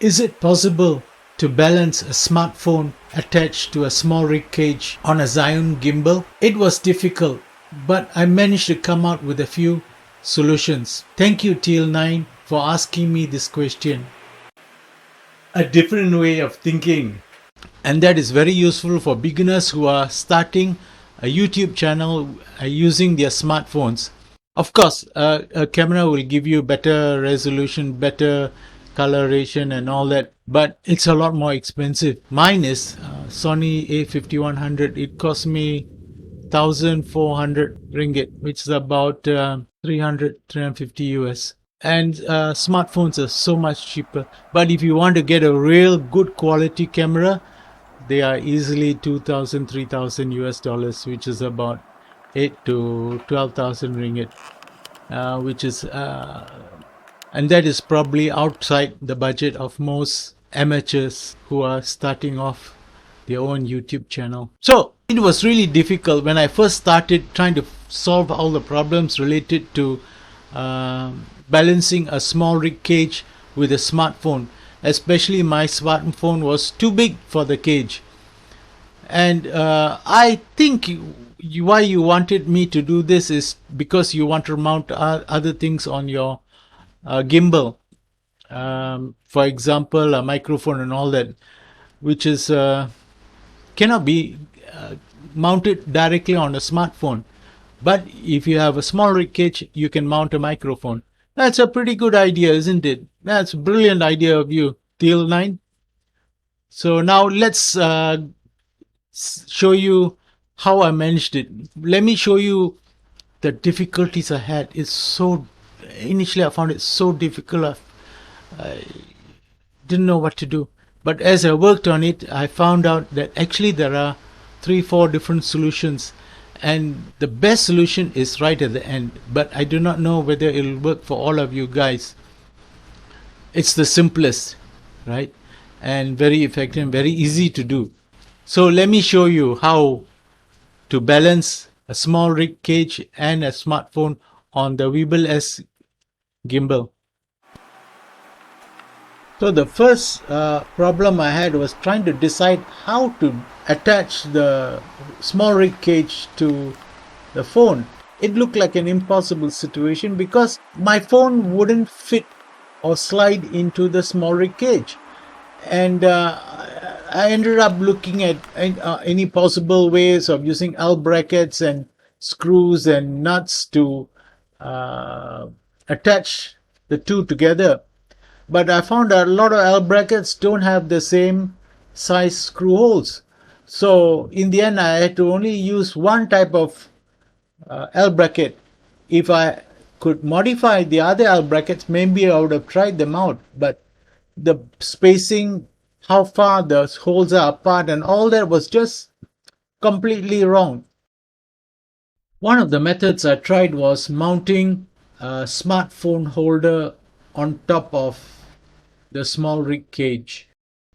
Is it possible to balance a smartphone attached to a small rig cage on a Zhiyun gimbal? It was difficult, but I managed to come out with a few solutions. Thank you TL9 for asking me this question. A different way of thinking. And that is very useful for beginners who are starting a YouTube channel using their smartphones. Of course, a camera will give you better resolution, better coloration and all that, but it's a lot more expensive. Mine is Sony A5100. It cost me 1,400 ringgit, which is about 350 US. And smartphones are so much cheaper. But if you want to get a real good quality camera, they are easily 2,000, 3,000 US dollars, which is about 8 to 12,000 ringgit, which is, and that is probably outside the budget of most amateurs who are starting off their own YouTube channel. So it was really difficult when I first started trying to solve all the problems related to balancing a small rig cage with a smartphone. Especially my smartphone was too big for the cage. And I think why you wanted me to do this is because you want to mount other things on your gimbal. For example, a microphone and all that, which is cannot be mounted directly on a smartphone. But if you have a small rig cage, you can mount a microphone. That's a pretty good idea, isn't it? That's a brilliant idea of you, TL9. So now let's show you how I managed it. Let me show you the difficulties I had. Initially I found it so difficult. I didn't know what to do. But as I worked on it, I found out that actually there are 3-4 different solutions. And the best solution is right at the end. But I do not know whether it will work for all of you guys. It's the simplest, right? And very effective and very easy to do. So let me show you how to balance a small rig cage and a smartphone on the Weebill S gimbal. So the first problem I had was trying to decide how to attach the small rig cage to the phone. It looked like an impossible situation because my phone wouldn't fit or slide into the small rig cage. And I ended up looking at any possible ways of using L brackets and screws and nuts to attach the two together. But I found that a lot of L brackets don't have the same size screw holes. So in the end, I had to only use one type of L bracket. If I could modify the other L brackets, maybe I would have tried them out. But the spacing, how far the holes are apart and all that was just completely wrong. One of the methods I tried was mounting a smartphone holder on top of the small rig cage.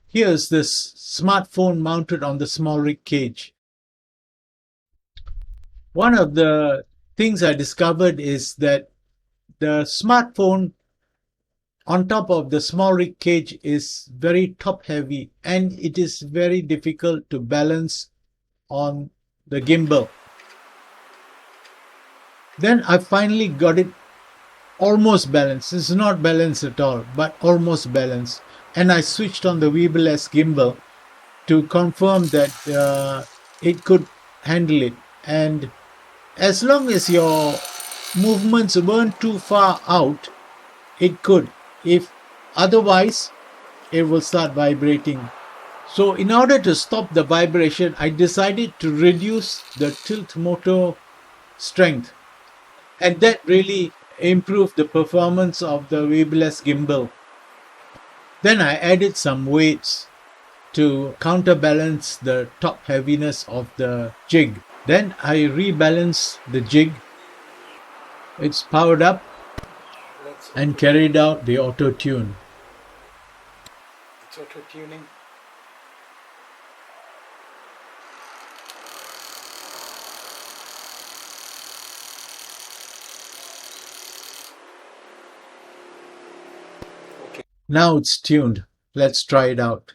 Here's this smartphone mounted on the small rig cage. One of the things I discovered is that the smartphone on top of the small rig cage is very top heavy and it is very difficult to balance on the gimbal. Then I finally got it almost balanced. It's not balanced at all, but almost balanced. And I switched on the Weebill S gimbal to confirm that it could handle it. And as long as your movements weren't too far out, it could. If otherwise, it will start vibrating. So in order to stop the vibration, I decided to reduce the tilt motor strength. And that really improved the performance of the Weebill S gimbal. Then I added some weights to counterbalance the top heaviness of the jig. Then I rebalanced the jig. It's powered up and carried out the auto tune. It's auto tuning. Now it's tuned. Let's try it out.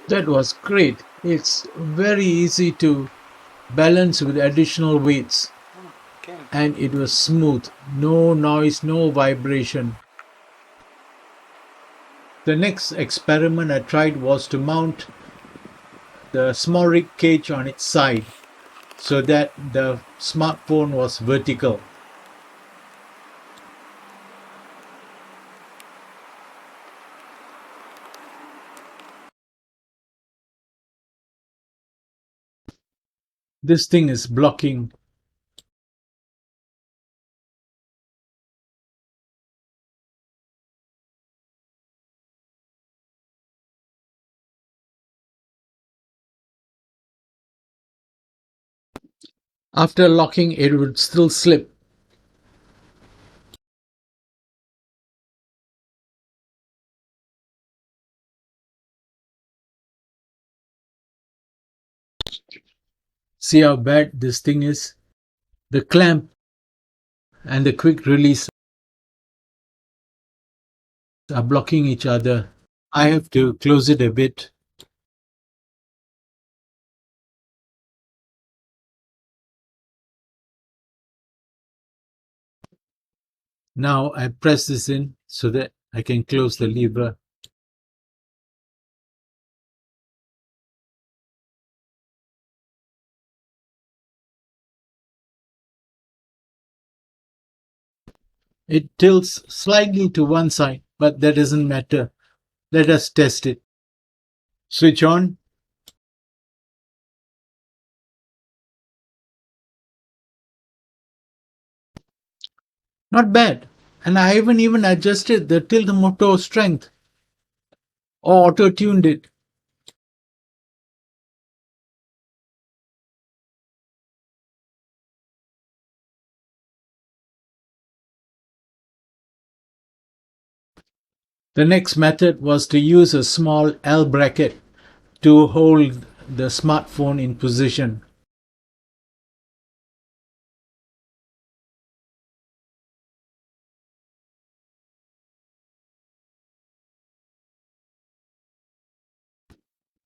That was great. It's very easy to balance with additional weights. And it was smooth. No noise, no vibration. The next experiment I tried was to mount the small rig cage on its side so that the smartphone was vertical. This thing is blocking. After locking, it would still slip. See how bad this thing is? The clamp and the quick release are blocking each other. I have to close it a bit. Now I press this in so that I can close the lever. It tilts slightly to one side, but that doesn't matter. Let us test it. Switch on. Not bad. And I haven't even adjusted the tilt motor strength or auto-tuned it. The next method was to use a small L bracket to hold the smartphone in position.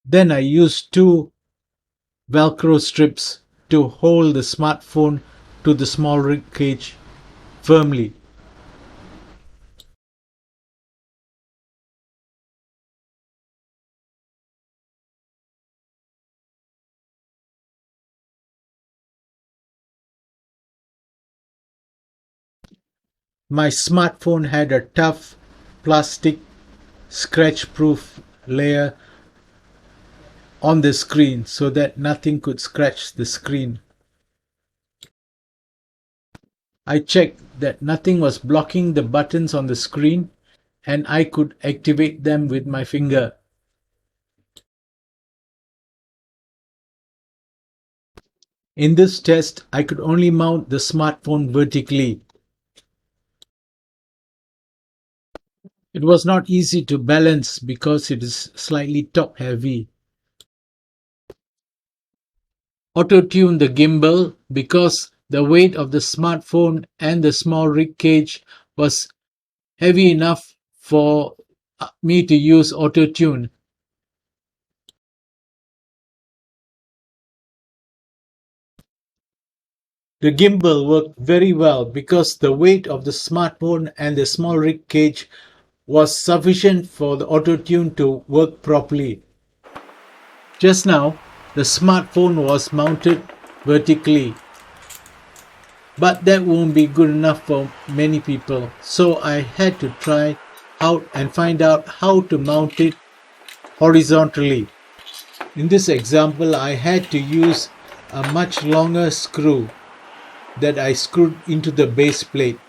Then I used two velcro strips to hold the smartphone to the small rig cage firmly. My smartphone had a tough plastic scratch-proof layer on the screen so that nothing could scratch the screen. I checked that nothing was blocking the buttons on the screen and I could activate them with my finger. In this test, I could only mount the smartphone vertically. It was not easy to balance because it is slightly top heavy. Auto-tune the gimbal because the weight of the smartphone and the small rig cage was heavy enough for me to use auto-tune. The gimbal worked very well because the weight of the smartphone and the small rig cage was sufficient for the auto-tune to work properly. Just now, the smartphone was mounted vertically, but that won't be good enough for many people, so I had to try out and find out how to mount it horizontally. In this example, I had to use a much longer screw that I screwed into the base plate.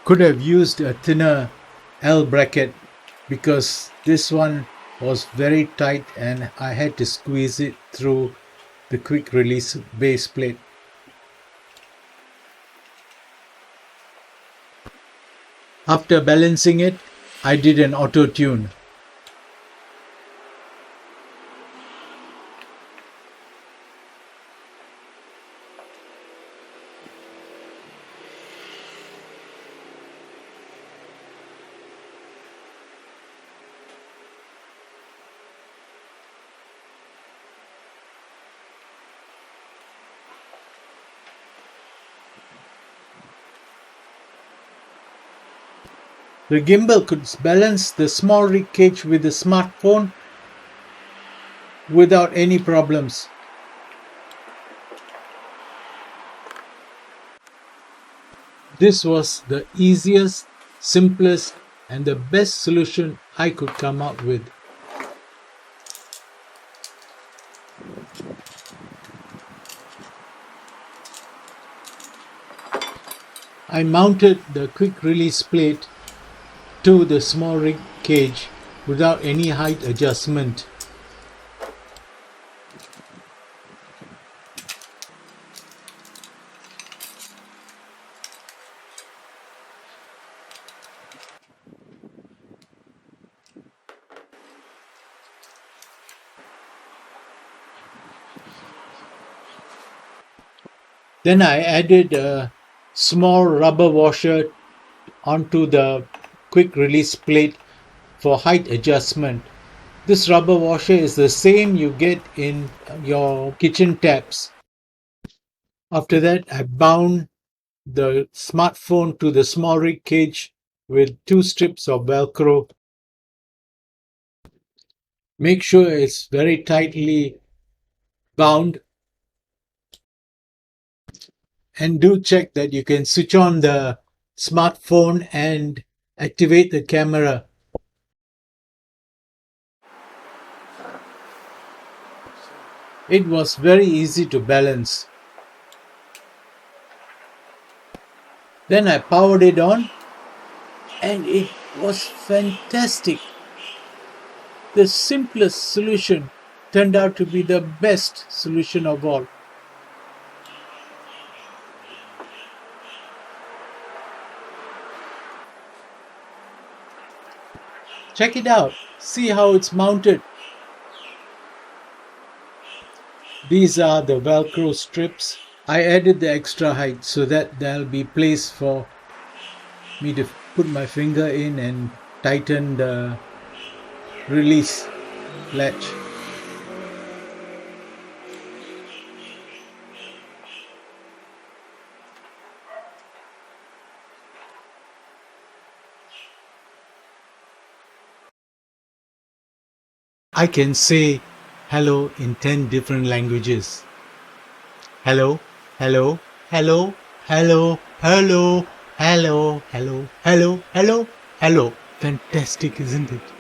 could have used a thinner L bracket because this one was very tight and I had to squeeze it through the quick release base plate. After balancing it, I did an auto tune. The gimbal could balance the small rig cage with the smartphone without any problems. This was the easiest, simplest, and the best solution I could come up with. I mounted the quick release plate to the small rig cage without any height adjustment. Then I added a small rubber washer onto the quick release plate for height adjustment. This rubber washer is the same you get in your kitchen taps. After that, I bound the smartphone to the small rig cage with 2 strips of velcro. Make sure it's very tightly bound, and do check that you can switch on the smartphone and activate the camera. It was very easy to balance. Then I powered it on and it was fantastic. The simplest solution turned out to be the best solution of all. Check it out. See how it's mounted. These are the velcro strips. I added the extra height so that there'll be place for me to put my finger in and tighten the release latch. I can say hello in 10 different languages. Hello, hello, hello, hello, hello, hello, hello, hello, hello, hello. Fantastic, isn't it?